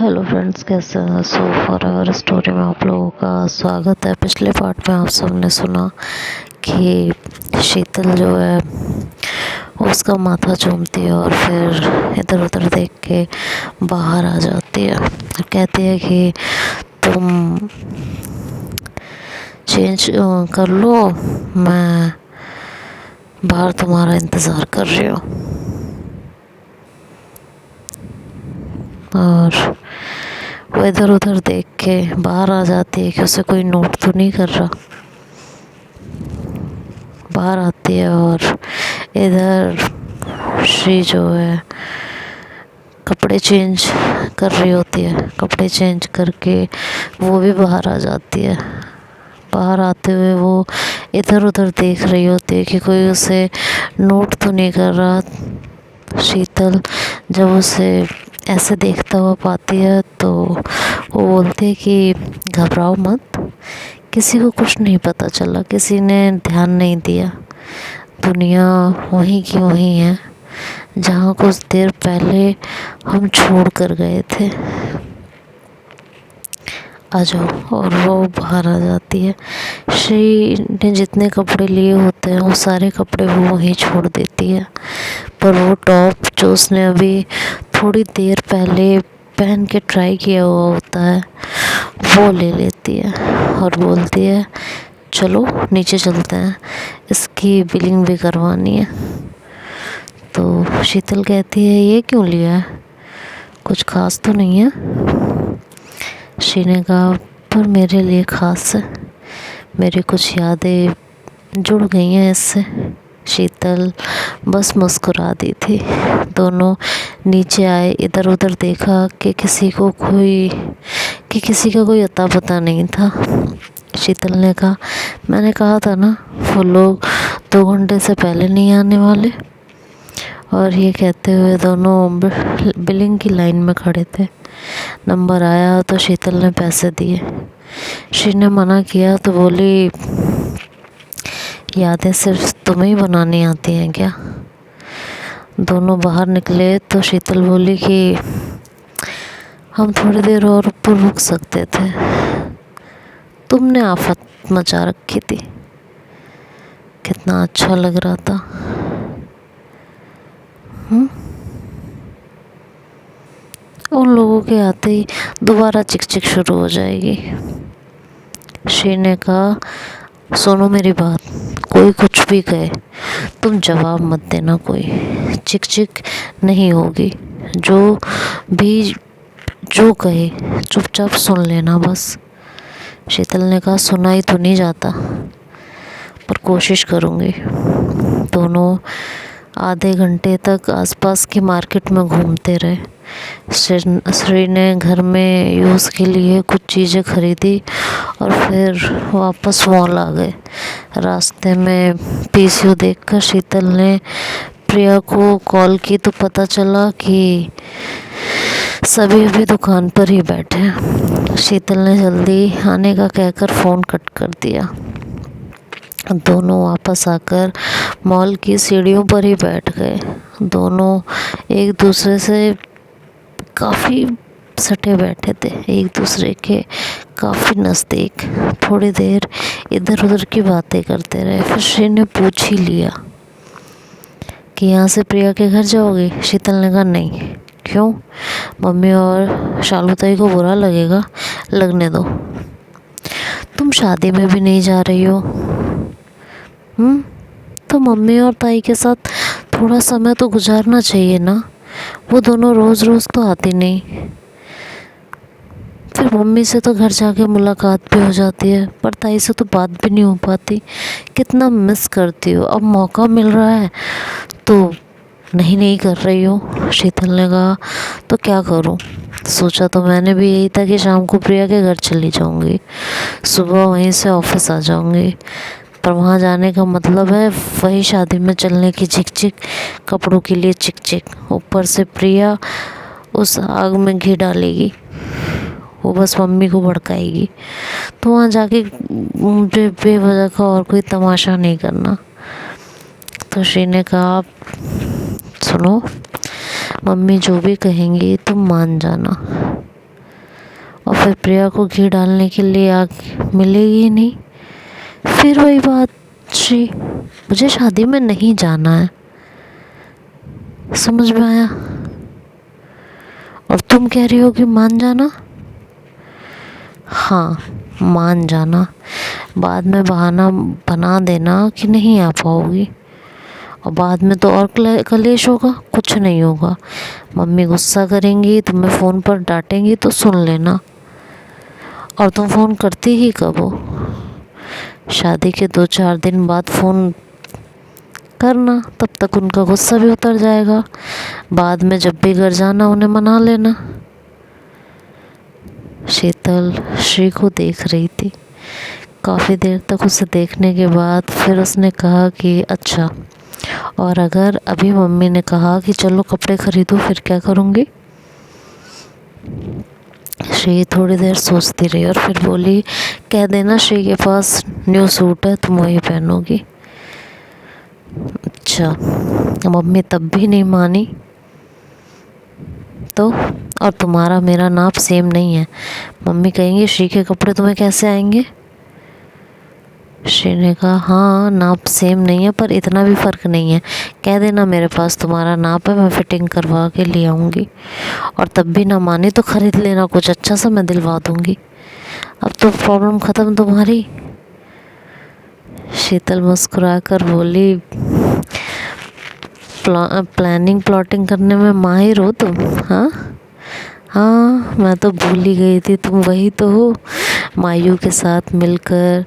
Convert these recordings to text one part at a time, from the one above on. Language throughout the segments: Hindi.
हेलो फ्रेंड्स, कैसे हैं? सो फॉर आवर स्टोरी में आप लोगों का स्वागत है। पिछले पार्ट में आप सबने सुना कि शीतल जो है उसका माथा चूमती है और फिर इधर उधर देख के बाहर आ जाती है और कहती है कि तुम चेंज कर लो, मैं बाहर तुम्हारा इंतज़ार कर रही हूँ। और वो इधर उधर देख के बाहर आ जाती है कि उसे कोई नोट तो नहीं कर रहा। बाहर आती है और इधर श्री जो है कपड़े चेंज कर रही होती है। कपड़े चेंज करके वो भी बाहर आ जाती है। बाहर आते हुए वो इधर उधर देख रही होती है कि कोई उसे नोट तो नहीं कर रहा। शीतल जब उसे ऐसे देखता हुआ पाती है तो वो बोलती है कि घबराओ मत, किसी को कुछ नहीं पता चला, किसी ने ध्यान नहीं दिया। दुनिया वहीं की वहीं है जहाँ कुछ देर पहले हम छोड़ कर गए थे। आ जाओ। और वो बाहर आ जाती है। श्री ने जितने कपड़े लिए होते हैं वो सारे कपड़े वो वहीं छोड़ देती है, पर वो टॉप जो उसने अभी थोड़ी देर पहले पहन के ट्राई किया हुआ होता है वो ले लेती है और बोलती है चलो नीचे चलते हैं, इसकी बिलिंग भी करवानी है। तो शीतल कहती है ये क्यों लिया है, कुछ खास तो नहीं है। श्री ने कहा पर मेरे लिए खास है, मेरी कुछ यादें जुड़ गई हैं इससे। शीतल बस मुस्कुरा दी थी। दोनों नीचे आए, इधर उधर देखा कि किसी का कोई अता पता नहीं था। शीतल ने कहा मैंने कहा था ना वो लोग 2 घंटे से पहले नहीं आने वाले। और ये कहते हुए दोनों बिलिंग की लाइन में खड़े थे। नंबर आया तो शीतल ने पैसे दिए। श्री ने मना किया तो बोली यादें सिर्फ तुम्हें ही बनानी आती हैं क्या। दोनों बाहर निकले तो शीतल बोली कि हम थोड़ी देर और ऊपर रुक सकते थे, तुमने आफत मचा रखी थी। कितना अच्छा लग रहा था। उन लोगों के आते ही दोबारा चिक चिक शुरू हो जाएगी। श्री ने कहा सुनो मेरी बात, कोई कुछ भी कहे तुम जवाब मत देना, कोई चिक चिक नहीं होगी। जो कहे चुपचाप सुन लेना बस। शीतल ने कहा सुना ही तो नहीं जाता, पर कोशिश करूँगी। दोनों आधे घंटे तक आसपास की मार्केट में घूमते रहे। श्री ने घर में यूज़ के लिए कुछ चीज़ें खरीदी और फिर वापस मॉल आ गए। रास्ते में पीसीओ देखकर शीतल ने प्रिया को कॉल की तो पता चला कि सभी अभी दुकान पर ही बैठे हैं। शीतल ने जल्दी आने का कहकर फ़ोन कट कर दिया। दोनों वापस आकर मॉल की सीढ़ियों पर ही बैठ गए। दोनों एक दूसरे से काफ़ी सटे बैठे थे, एक दूसरे के काफ़ी नज़दीक। थोड़ी देर इधर उधर की बातें करते रहे। फिर श्री ने पूछ ही लिया कि यहाँ से प्रिया के घर जाओगे। शीतल ने कहा नहीं। क्यों, मम्मी और शालू ताई को बुरा लगेगा। लगने दो, तुम शादी में भी नहीं जा रही हो। तो मम्मी और ताई के साथ थोड़ा समय तो गुजारना चाहिए ना, वो दोनों रोज़ रोज़ तो आती नहीं। फिर मम्मी से तो घर जाके मुलाकात भी हो जाती है, पर ताई से तो बात भी नहीं हो पाती। कितना मिस करती हो, अब मौका मिल रहा है तो नहीं कर रही हो। शीतल ने कहा तो क्या करूं, सोचा तो मैंने भी यही था कि शाम को प्रिया के घर चली जाऊंगी, सुबह वहीं से ऑफिस आ जाऊंगी। पर वहाँ जाने का मतलब है वही शादी में चलने की चिक चिक, कपड़ों के लिए चिक चिक, ऊपर से प्रिया उस आग में घी डालेगी, वो बस मम्मी को भड़काएगी। तो वहाँ जाके मुझे बेवजह का और कोई तमाशा नहीं करना। तो श्री ने कहा सुनो, मम्मी जो भी कहेंगी तुम मान जाना। और फिर प्रिया को घी डालने के लिए आग मिलेगी ही नहीं। फिर वही बात, श्री मुझे शादी में नहीं जाना है, समझ में आया? और तुम कह रही हो कि मान जाना। हाँ मान जाना, बाद में बहाना बना देना कि नहीं आ पाओगी, और बाद में तो और कलेश होगा। कुछ नहीं होगा, मम्मी गुस्सा करेंगी, तुम्हें फ़ोन पर डांटेंगी तो सुन लेना। और तुम फ़ोन करती ही कब हो? शादी के 2-4 दिन बाद फ़ोन करना, तब तक उनका गुस्सा भी उतर जाएगा। बाद में जब भी घर जाना उन्हें मना लेना। शीतल श्री को देख रही थी काफ़ी देर तक। उसे देखने के बाद फिर उसने कहा कि अच्छा, और अगर अभी मम्मी ने कहा कि चलो कपड़े खरीदो, फिर क्या करूँगी? श्री थोड़ी देर सोचती रही और फिर बोली, कह देना श्री के पास न्यू सूट है, तुम वही पहनोगी। अच्छा, मम्मी तब भी नहीं मानी तो? और तुम्हारा मेरा नाप सेम नहीं है, मम्मी कहेंगी श्री के कपड़े तुम्हें कैसे आएंगे? श्री ने कहा हाँ नाप सेम नहीं है, पर इतना भी फ़र्क नहीं है, कह देना मेरे पास तुम्हारा नाप है, मैं फिटिंग करवा के ले आऊँगी। और तब भी ना मानी तो ख़रीद लेना कुछ अच्छा सा, मैं दिलवा दूँगी। अब तो प्रॉब्लम ख़त्म तुम्हारी। शीतल मुस्कुरा कर बोली, प्लानिंग प्लॉटिंग करने में माहिर हो तुम? हाँ मैं तो भूल ही गई थी, तुम वही तो हो, मायू के साथ मिलकर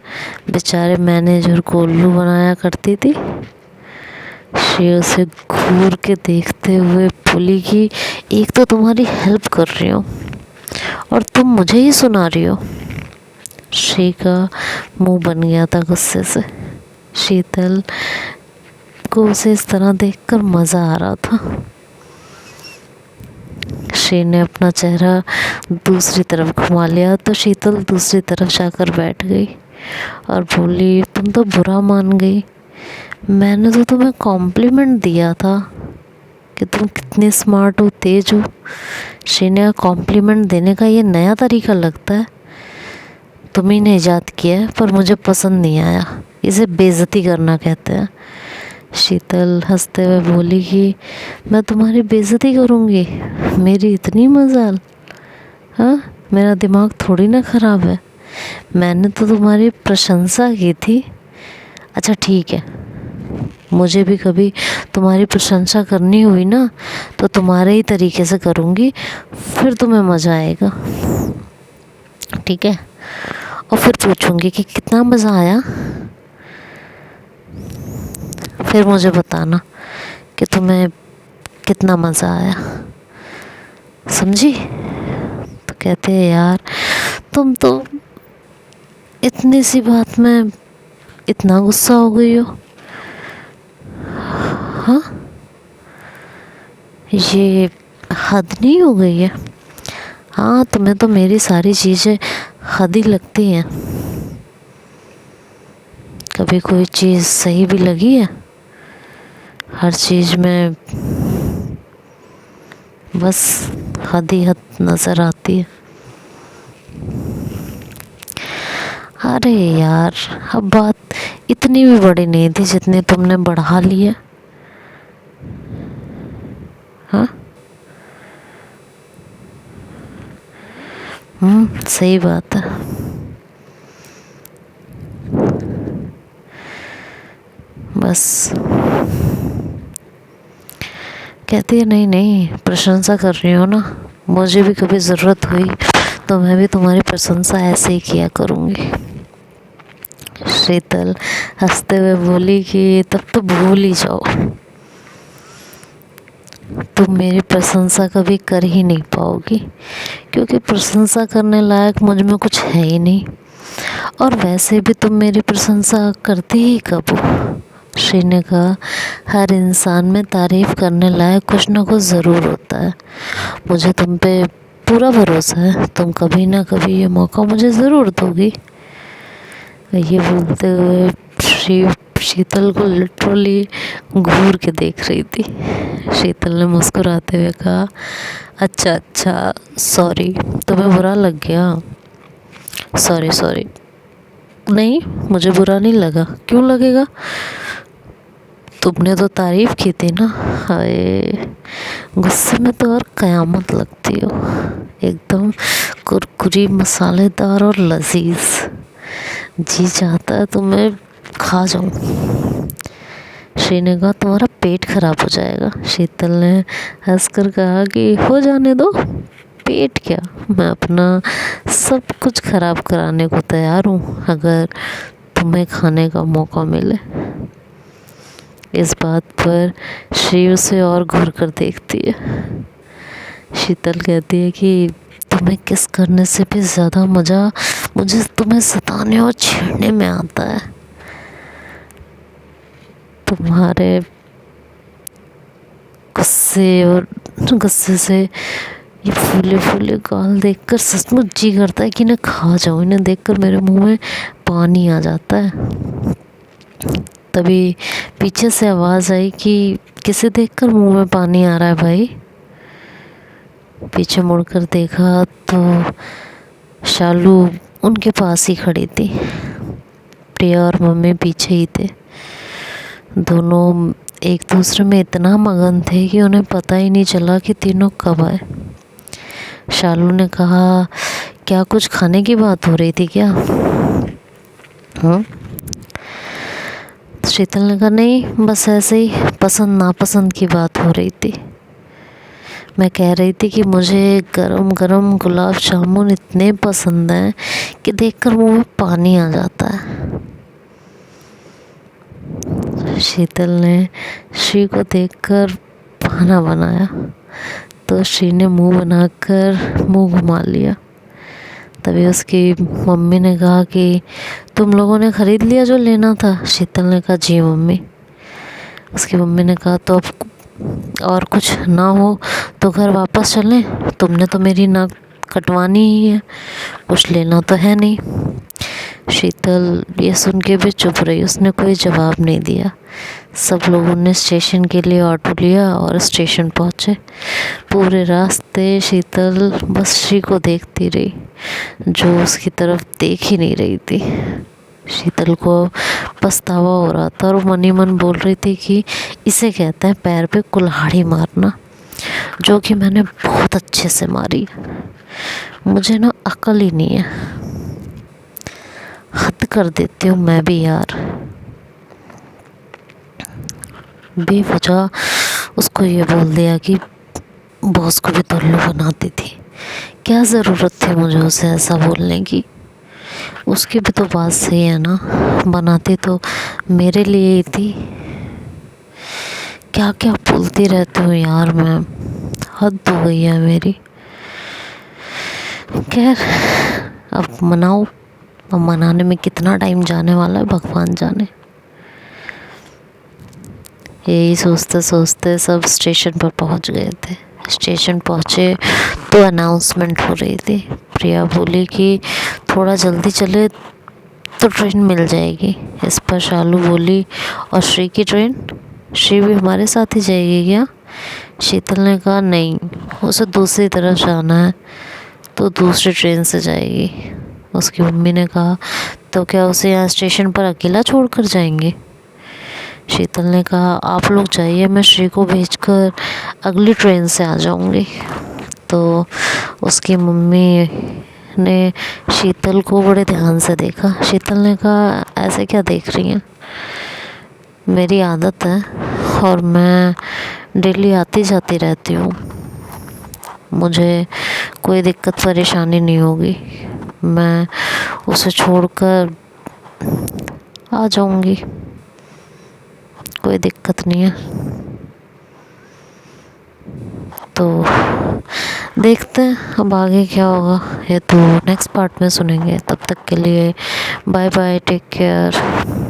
बेचारे मैनेजर को उल्लू बनाया करती थी। श्री उसे घूर के देखते हुए बोली कि एक तो तुम्हारी हेल्प कर रही हो और तुम मुझे ही सुना रही हो। श्री का मुंह बन गया था गुस्से से। शीतल को उसे इस तरह देखकर मज़ा आ रहा था। श्री ने अपना चेहरा दूसरी तरफ घुमा लिया तो शीतल दूसरी तरफ जाकर बैठ गई और बोली, तुम तो बुरा मान गई, मैंने तो तुम्हें कॉम्प्लीमेंट दिया था कि तुम कितनी स्मार्ट हो, तेज हो। श्री ने कॉम्प्लीमेंट देने का ये नया तरीका लगता है, तुम्ही ने ईजाद किया है, पर मुझे पसंद नहीं आया, इसे बेइज्जती करना कहते हैं। शीतल हंसते हुए बोली कि मैं तुम्हारी बेइज्जती करूँगी, मेरी इतनी मजाल? हाँ मेरा दिमाग थोड़ी ना ख़राब है, मैंने तो तुम्हारी प्रशंसा की थी। अच्छा ठीक है, मुझे भी कभी तुम्हारी प्रशंसा करनी हुई ना तो तुम्हारे ही तरीके से करूँगी, फिर तुम्हें मज़ा आएगा, ठीक है? और फिर पूछूँगी कि कितना मज़ा आया, फिर मुझे बताना कि तुम्हें कितना मज़ा आया, समझी? तो कहते हैं यार तुम तो इतनी सी बात में इतना गुस्सा हो गई हो। हाँ ये हद नहीं हो गई है? हाँ तुम्हें तो मेरी सारी चीज़ें हद ही लगती हैं। कभी कोई चीज़ सही भी लगी है? हर चीज़ में बस हद ही हद नज़र आती है। अरे यार अब बात इतनी भी बड़ी नहीं थी जितनी तुमने बढ़ा ली है। हाँ सही बात है। बस कहती है नहीं नहीं प्रशंसा कर रही हो ना, मुझे भी कभी ज़रूरत हुई तो मैं भी तुम्हारी प्रशंसा ऐसे ही किया करूँगी। शीतल हंसते हुए बोली कि तब तो भूल ही जाओ, तुम मेरी प्रशंसा कभी कर ही नहीं पाओगी, क्योंकि प्रशंसा करने लायक मुझ में कुछ है ही नहीं, और वैसे भी तुम मेरी प्रशंसा करती ही कब हो? श्री ने कहा हर इंसान में तारीफ़ करने लायक कुछ ना कुछ ज़रूर होता है, मुझे तुम पे पूरा भरोसा है, तुम कभी ना कभी ये मौका मुझे ज़रूर दोगी। ये बोलते हुए श्री शीतल को लिटरली घूर के देख रही थी। शीतल ने मुस्कुराते हुए कहा, अच्छा अच्छा, सॉरी, तुम्हें बुरा लग गया? Sorry sorry. नहीं, मुझे बुरा नहीं लगा। क्यों लगेगा? तुमने तो तारीफ की थी ना। हाय, गुस्से में तो और कयामत लगती हो, एकदम कुरकुरी, मसालेदार और लजीज। जी चाहता है तुम्हें खा जाऊं। श्री ने कहा, तुम्हारा पेट खराब हो जाएगा। शीतल ने हंसकर कहा कि हो जाने दो, पेट क्या, मैं अपना सब कुछ खराब कराने को तैयार हूँ अगर तुम्हें खाने का मौका मिले। इस बात पर श्री उसे और घूर कर देखती है। शीतल कहती है कि तुम्हें किस करने से भी ज़्यादा मज़ा मुझे तुम्हें सताने और छेड़ने में आता है। तुम्हारे गुस्से से ये फूले फूले गाल देखकर सचमुच जी करता है कि इन्हें खा जाऊं। इन्हें देखकर मेरे मुंह में पानी आ जाता है। तभी पीछे से आवाज़ आई कि किसे देखकर मुंह में पानी आ रहा है भाई? पीछे मुड़कर देखा तो शालू उनके पास ही खड़ी थी। प्रिया और मम्मी पीछे ही थे। दोनों एक दूसरे में इतना मगन थे कि उन्हें पता ही नहीं चला कि तीनों कब आए। शालू ने कहा, क्या कुछ खाने की बात हो रही थी क्या? शीतल ने कहा, नहीं, बस ऐसे ही पसंद नापसंद की बात हो रही थी। मैं कह रही थी कि मुझे गरम गरम गुलाब जामुन इतने पसंद हैं कि देखकर मुंह में पानी आ जाता है। शीतल ने श्री को देखकर बहाना बनाया तो श्री ने मुंह बनाकर मुंह घुमा लिया। तभी उसकी मम्मी ने कहा कि तुम लोगों ने ख़रीद लिया जो लेना था? शीतल ने कहा, जी मम्मी। उसकी मम्मी ने कहा, तो अब और कुछ ना हो तो घर वापस चलें, तुमने तो मेरी नाक कटवानी ही है, कुछ लेना तो है नहीं। शीतल ये सुन के भी चुप रही, उसने कोई जवाब नहीं दिया। सब लोगों ने स्टेशन के लिए ऑटो लिया और स्टेशन पहुँचे। पूरे रास्ते शीतल बस श्री को देखती रही, जो उसकी तरफ देख ही नहीं रही थी। शीतल को पछतावा हो रहा था और मन ही मन बोल रही थी कि इसे कहते हैं पैर पे कुल्हाड़ी मारना, जो कि मैंने बहुत अच्छे से मारी। मुझे ना अकल ही नहीं है, हद कर देती हूँ मैं भी यार। बेवजह उसको ये बोल दिया कि बॉस को भी टुल्लू बनाती थी। क्या ज़रूरत थी मुझे उसे ऐसा बोलने की? उसकी भी तो बात सही है ना, बनाती तो मेरे लिए ही थी। क्या क्या बोलती रहती हूँ यार मैं, हद हो गई है मेरी। खैर, अब मनाओ, अब मनाने में कितना टाइम जाने वाला है भगवान जाने। यही सोचते सोचते सब स्टेशन पर पहुंच गए थे। स्टेशन पहुंचे तो अनाउंसमेंट हो रही थी। प्रिया बोली कि थोड़ा जल्दी चले तो ट्रेन मिल जाएगी। इस पर शालू बोली, और श्री की ट्रेन? श्री भी हमारे साथ ही जाएगी क्या? शीतल ने कहा, नहीं, उसे दूसरी तरफ जाना है तो दूसरी ट्रेन से जाएगी। उसकी मम्मी ने कहा, तो क्या उसे यहाँ स्टेशन पर अकेला छोड़कर जाएंगे? शीतल ने कहा, आप लोग जाइए, मैं श्री को भेजकर अगली ट्रेन से आ जाऊंगी। तो उसकी मम्मी ने शीतल को बड़े ध्यान से देखा। शीतल ने कहा, ऐसे क्या देख रही हैं? मेरी आदत है और मैं डेली आती जाती रहती हूँ, मुझे कोई दिक्कत परेशानी नहीं होगी, मैं उसे छोड़कर आ जाऊंगी, कोई दिक्कत नहीं है। तो देखते हैं अब आगे क्या होगा, ये तो नेक्स्ट पार्ट में सुनेंगे। तब तक के लिए बाय बाय, टेक केयर।